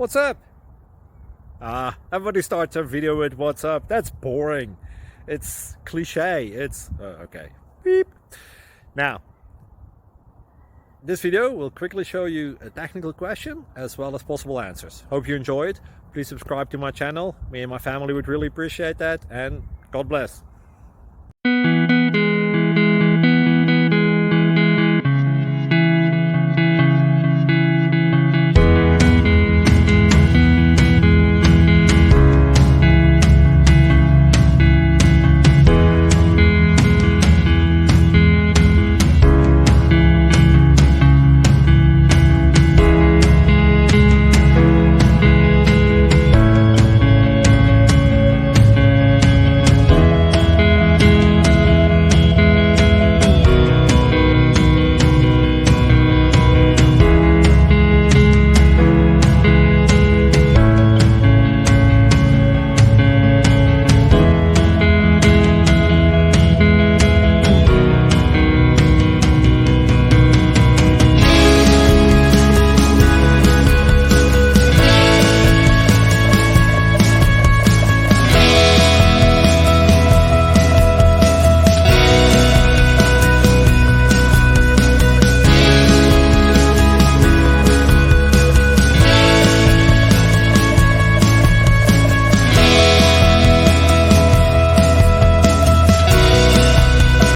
What's up? Everybody starts their video with what's up. That's boring. It's cliche. It's okay. Beep. Now, this video will quickly show you a technical question as well as possible answers. Hope you enjoy it. Please subscribe to my channel. Me and my family would really appreciate that, and God bless.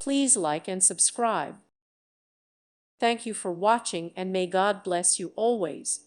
Please like and subscribe. Thank you for watching, and may God bless you always.